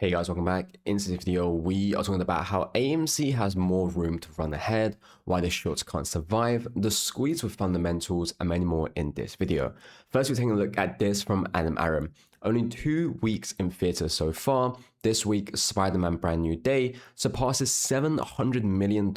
Hey guys, welcome back. In this video, we are talking about how AMC has more room to run ahead, why the shorts can't survive, the squeeze with fundamentals, and many more in this video. First, we're taking a look at this from Adam Aram. Only 2 weeks in theaters so far. This week, Spider-Man Brand New Day surpasses $700 million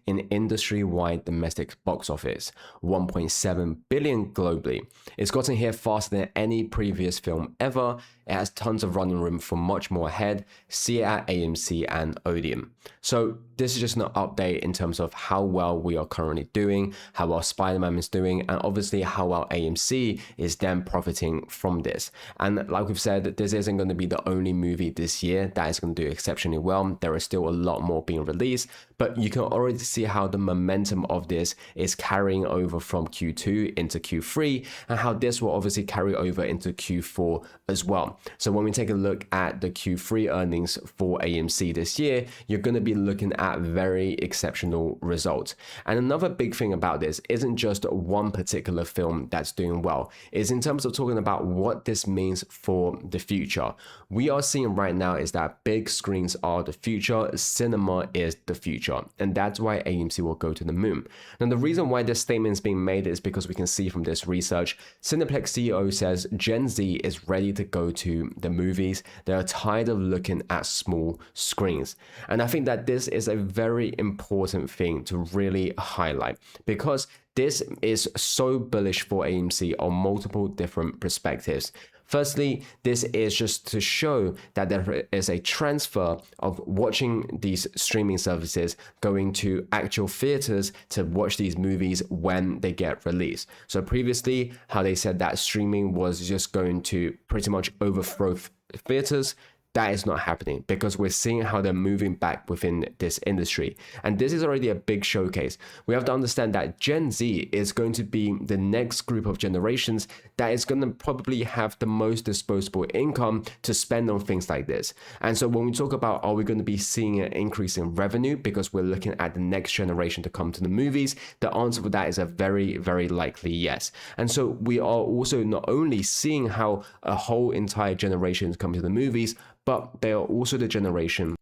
in industry-wide domestic box office, $1.7 billion globally. It's gotten here faster than any previous film ever. It has tons of running room for much more ahead. See it at AMC and Odeon. So this is just an update in terms of how well we are currently doing, how well Spider-Man is doing, and obviously how well AMC is then profiting from this. And like we've said, this isn't going to be the only movie this year that is going to do exceptionally well. There is still a lot more being released, but you can already see how the momentum of this is carrying over from Q2 into Q3, and how this will obviously carry over into Q4 as well. So when we take a look at the Q3 earnings for AMC this year, you're going to be looking at very exceptional results. And another big thing about this isn't just one particular film that's doing well. It's in terms of talking about what this means for the future. We are seeing right now is that big screens are the future, cinema is the future, and that's why AMC will go to the moon. Now, the reason why this statement is being made is because we can see from this research, Cineplex CEO says Gen Z is ready to go to the movies. They are tired of looking at small screens. And I think that this is a very important thing to really highlight, because this is so bullish for AMC on multiple different perspectives. Firstly, this is just to show that there is a transfer of watching these streaming services going to actual theaters to watch these movies when they get released. So previously, how they said that streaming was just going to pretty much overthrow theaters, that is not happening, because we're seeing how they're moving back within this industry. And this is already a big showcase. We have to understand that Gen Z is going to be the next group of generations that is going to probably have the most disposable income to spend on things like this. And so when we talk about, are we going to be seeing an increase in revenue because we're looking at the next generation to come to the movies? The answer for that is a very, very likely yes. And so we are also not only seeing how a whole entire generation is coming to the movies, but they are also the generation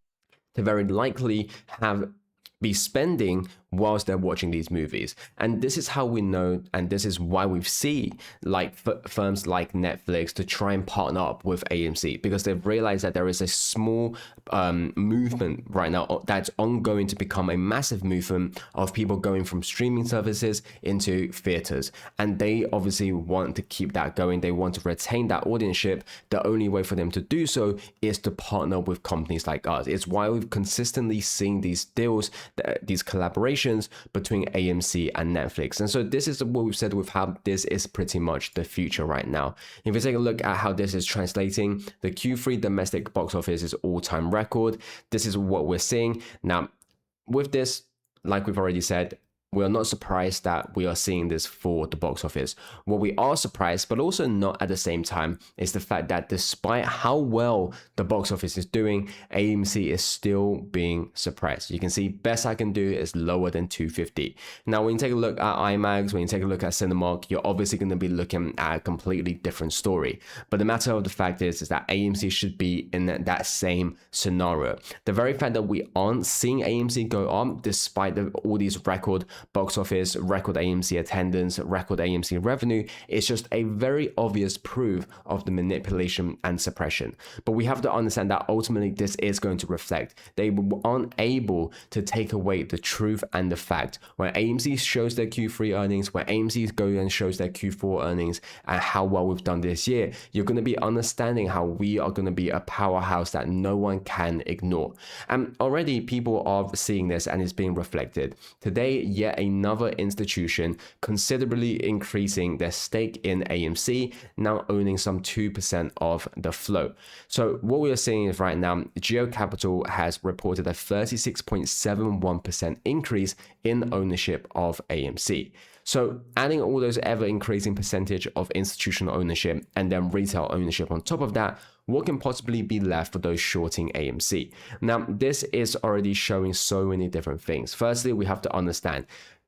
to very likely be spending whilst they're watching these movies. And this is how we know, and this is why we've seen like firms like Netflix to try and partner up with AMC, because they've realized that there is a small movement right now that's ongoing to become a massive movement of people going from streaming services into theaters. And they obviously want to keep that going. They want to retain that audienceship. The only way for them to do so is to partner with companies like us. It's why we've consistently seen these deals, these collaborations between AMC and Netflix. And so this is what we've said with how this is pretty much the future right now. If you take a look at how this is translating, the Q3 domestic box office is all-time record. This is what we're seeing. Now, with this, like we've already said, we are not surprised that we are seeing this for the box office. What we are surprised, but also not at the same time, is the fact that despite how well the box office is doing, AMC is still being suppressed. You can see best I can do is lower than 250. Now, when you take a look at IMAX, when you take a look at Cinemark, you're obviously going to be looking at a completely different story. But the matter of the fact is that AMC should be in that same scenario. The very fact that we aren't seeing AMC go on, despite all these record box office, record AMC attendance, record AMC revenue, is just a very obvious proof of the manipulation and suppression. But we have to understand that ultimately this is going to reflect. They aren't able to take away the truth and the fact. When AMC shows their Q3 earnings, when AMC goes and shows their Q4 earnings, and how well we've done this year, you're going to be understanding how we are going to be a powerhouse that no one can ignore. And already people are seeing this, and it's being reflected. Today, yet another institution considerably increasing their stake in AMC, now owning some 2% of the float. So what we are seeing is right now, Geo Capital has reported a 36.71% increase in ownership of AMC. So adding all those ever increasing percentage of institutional ownership and then retail ownership on top of that, what can possibly be left for those shorting AMC? Now, this is already showing so many different things. Firstly, we have to understand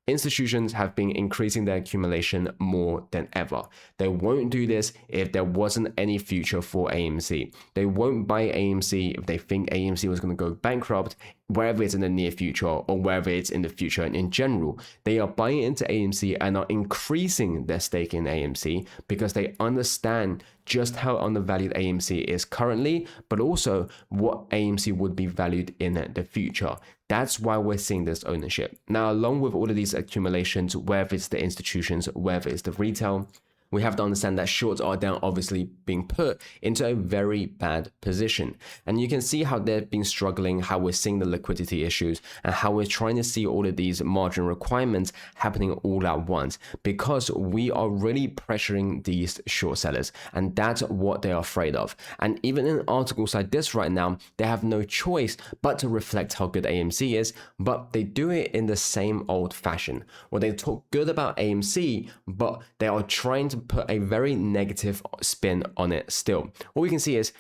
institutions have been increasing their accumulation more than ever. They won't do this if there wasn't any future for AMC. They won't buy AMC if they think AMC was going to go bankrupt, wherever it's in the near future or wherever it's in the future. And in general, they are buying into AMC and are increasing their stake in AMC because they understand just how undervalued AMC is currently, but also what AMC would be valued in the future. That's why we're seeing this ownership. Now, along with all of these accumulations, whether it's the institutions, whether it's the retail, we have to understand that shorts are now obviously being put into a very bad position. And you can see how they've been struggling, how we're seeing the liquidity issues, and how we're trying to see all of these margin requirements happening all at once, because we are really pressuring these short sellers. And that's what they're afraid of. And even in articles like this right now, they have no choice but to reflect how good AMC is, but they do it in the same old fashion, where they talk good about AMC, but they are trying to put a very negative spin on it still. What we can see is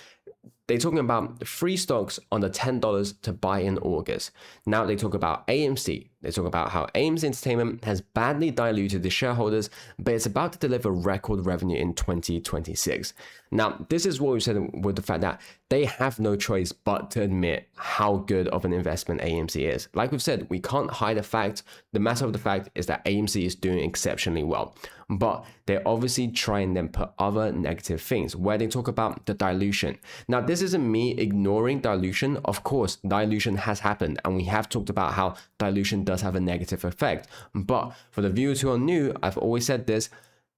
they're talking about free stocks under $10 to buy in August. Now they talk about AMC. They talk about how AMC Entertainment has badly diluted the shareholders, but it's about to deliver record revenue in 2026. Now, this is what we said with the fact that they have no choice but to admit how good of an investment AMC is. Like we've said, we can't hide the fact. The matter of the fact is that AMC is doing exceptionally well. But they're obviously trying then put other negative things where they talk about the dilution. Now, this isn't me ignoring dilution. Of course, dilution has happened, and we have talked about how dilution does have a negative effect. But for the viewers who are new, I've always said this,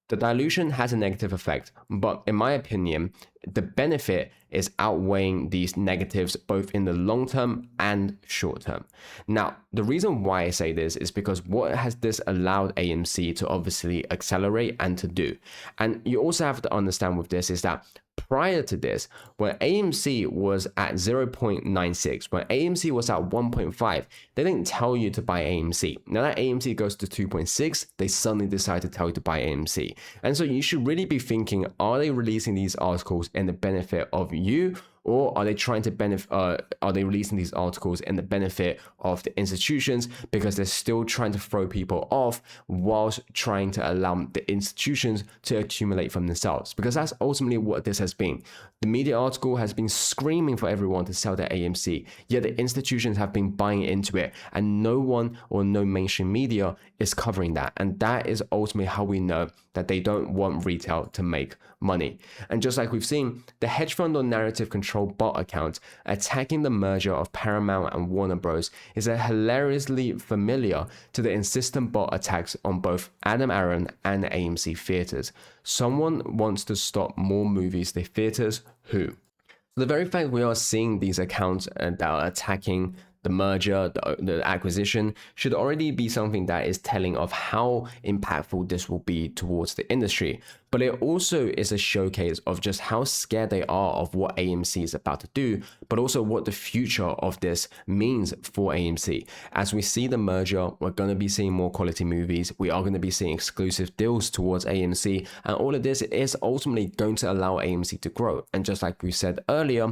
the dilution has a negative effect, but in my opinion, the benefit is outweighing these negatives both in the long term and short term. Now, the reason why I say this is because what has this allowed AMC to obviously accelerate and to do? And you also have to understand with this is that prior to this, when AMC was at 0.96, when AMC was at 1.5, they didn't tell you to buy AMC. Now that AMC goes to 2.6, they suddenly decide to tell you to buy AMC. And so you should really be thinking, are they releasing these articles in the benefit of you? Or are they trying to benefit? Are they releasing these articles in the benefit of the institutions because they're still trying to throw people off whilst trying to allow the institutions to accumulate from themselves? Because that's ultimately what this has been. The media article has been screaming for everyone to sell their AMC, yet the institutions have been buying into it, and no one or no mainstream media is covering that. And that is ultimately how we know that they don't want retail to make money. And just like we've seen, the hedge fund or narrative control bot account attacking the merger of Paramount and Warner Bros. Is a hilariously familiar to the insistent bot attacks on both Adam Aaron and AMC theaters. Someone wants to stop more movies to theaters. Who? So the very fact we are seeing these accounts that are attacking the merger, the acquisition, should already be something that is telling of how impactful this will be towards the industry. But it also is a showcase of just how scared they are of what AMC is about to do, but also what the future of this means for AMC. As we see the merger, we're going to be seeing more quality movies. We are going to be seeing exclusive deals towards AMC. And all of this is ultimately going to allow AMC to grow. And just like we said earlier,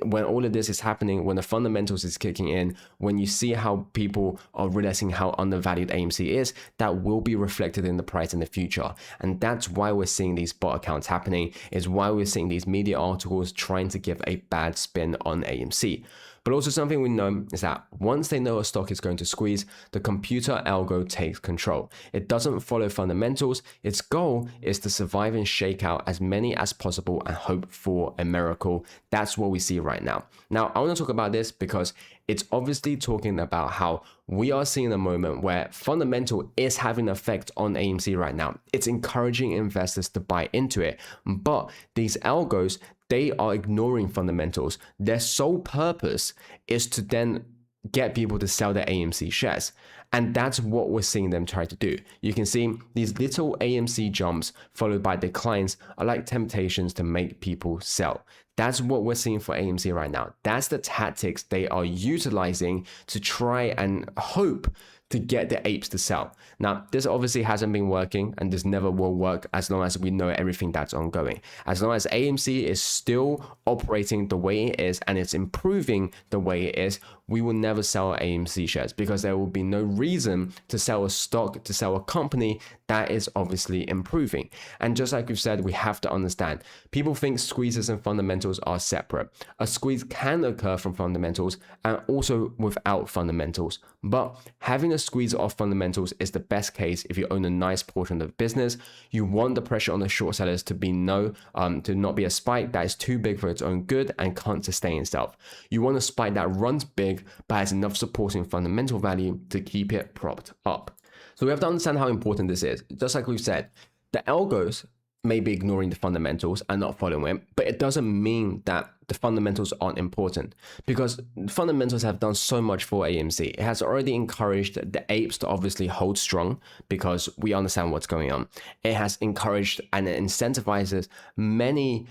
when all of this is happening, when the fundamentals is kicking in, when you see how people are realizing how undervalued AMC is, that will be reflected in the price in the future. And that's why we're seeing these bot accounts happening, is why we're seeing these media articles trying to give a bad spin on AMC. But also something we know is that once they know a stock is going to squeeze, the computer algo takes control. It doesn't follow fundamentals. Its goal is to survive and shake out as many as possible and hope for a miracle. That's what we see right now. Now, I want to talk about this because it's obviously talking about how we are seeing a moment where fundamental is having an effect on AMC right now. It's encouraging investors to buy into it. But these algos, they are ignoring fundamentals. Their sole purpose is to then get people to sell their AMC shares. And that's what we're seeing them try to do. You can see these little AMC jumps followed by declines are like temptations to make people sell. That's what we're seeing for AMC right now. That's the tactics they are utilizing to try and hope to get the apes to sell. Now, this obviously hasn't been working, and this never will work as long as we know everything that's ongoing. As long as AMC is still operating the way it is and it's improving the way it is, we will never sell AMC shares because there will be no reason to sell a stock, to sell a company that is obviously improving. And just like we've said, we have to understand, people think squeezes and fundamentals are separate. A squeeze can occur from fundamentals and also without fundamentals, but having a squeeze of fundamentals is the best case if you own a nice portion of the business. You want the pressure on the short sellers to be to not be a spike that is too big for its own good and can't sustain itself. You want a spike that runs big but has enough supporting fundamental value to keep it propped up. So we have to understand how important this is. Just like we've said, the algos may be ignoring the fundamentals and not following it, but it doesn't mean that the fundamentals aren't important, because fundamentals have done so much for AMC. It has already encouraged the apes to obviously hold strong because we understand what's going on. It has encouraged and it incentivizes many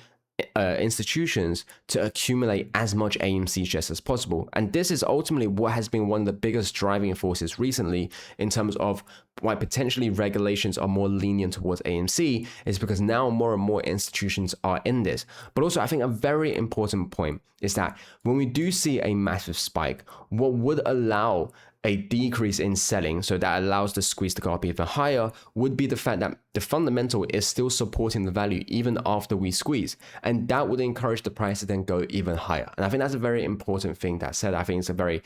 institutions to accumulate as much AMC shares as possible. And this is ultimately what has been one of the biggest driving forces recently in terms of why potentially regulations are more lenient towards AMC, is because now more and more institutions are in this. But also, I think a very important point is that when we do see a massive spike, what would allow a decrease in selling, so that allows the squeeze to go up even higher, would be the fact that the fundamental is still supporting the value even after we squeeze, and that would encourage the price to then go even higher. And I think that's a very important thing that's said. I think it's a very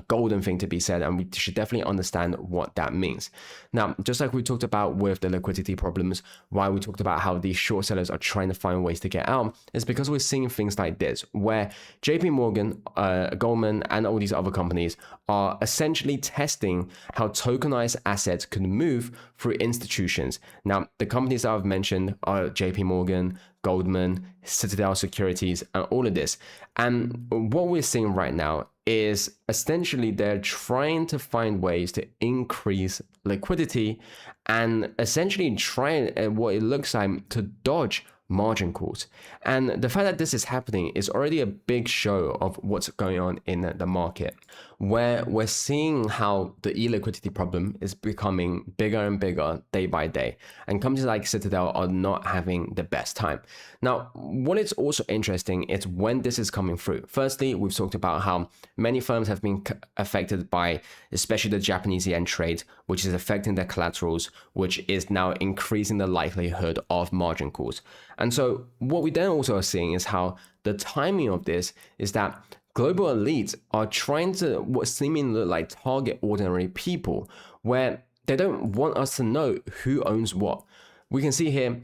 golden thing to be said, and we should definitely understand what that means. Now, just like we talked about with the liquidity problems, why we talked about how these short sellers are trying to find ways to get out, is because we're seeing things like this, where JP Morgan, Goldman, and all these other companies are essentially testing how tokenized assets can move through institutions. Now, the companies that I've mentioned are JP Morgan, Goldman, Citadel Securities, and all of this. And what we're seeing right now is essentially they're trying to find ways to increase liquidity and essentially trying, what it looks like, to dodge margin calls. And the fact that this is happening is already a big show of what's going on in the market, where we're seeing how the illiquidity problem is becoming bigger and bigger day by day, and companies like Citadel are not having the best time. Now, what is also interesting is when this is coming through. Firstly, we've talked about how many firms have been affected by especially the Japanese yen trade, which is affecting their collaterals, which is now increasing the likelihood of margin calls. And so what we then also are seeing is how the timing of this is that global elites are trying to what seemingly look like target ordinary people, where they don't want us to know who owns what. We can see here,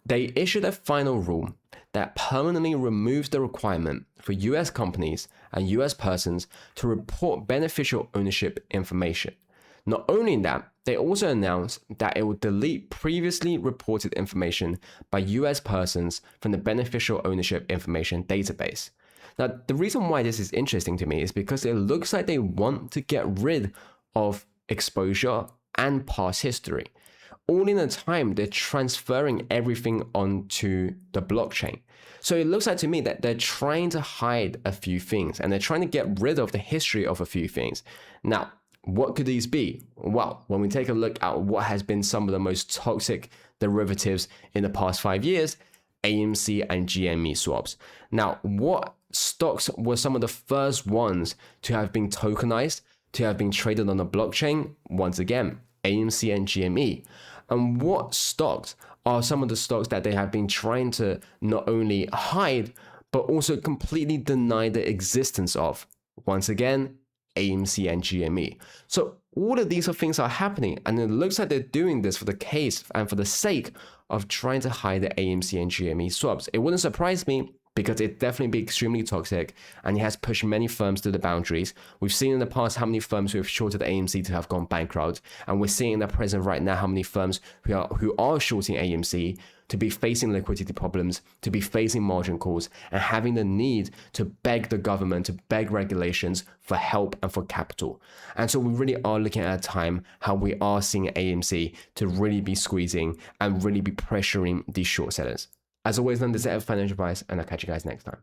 they issued a final rule that permanently removes the requirement for US companies and US persons to report beneficial ownership information. Not only that, they also announced that it will delete previously reported information by US persons from the beneficial ownership information database. Now, the reason why this is interesting to me is because it looks like they want to get rid of exposure and past history. All in a time, they're transferring everything onto the blockchain. So it looks like to me that they're trying to hide a few things, and they're trying to get rid of the history of a few things. Now, what could these be? Well, when we take a look at what has been some of the most toxic derivatives in the past 5 years, AMC and GME swaps. Now, what stocks were some of the first ones to have been tokenized, to have been traded on the blockchain? Once again, AMC and GME. And what stocks are some of the stocks that they have been trying to not only hide, but also completely deny the existence of? Once again, AMC and GME. So all of these things are happening, and it looks like they're doing this for the case and for the sake of trying to hide the AMC and GME swaps. It wouldn't surprise me, because it definitely be extremely toxic, and it has pushed many firms to the boundaries. We've seen in the past how many firms who have shorted AMC to have gone bankrupt, and we're seeing in the present right now how many firms who are shorting AMC to be facing liquidity problems, to be facing margin calls, and having the need to beg the government, to beg regulations for help and for capital. And so we really are looking at a time how we are seeing AMC to really be squeezing and really be pressuring these short sellers. As always, this is financial advice, and I'll catch you guys next time.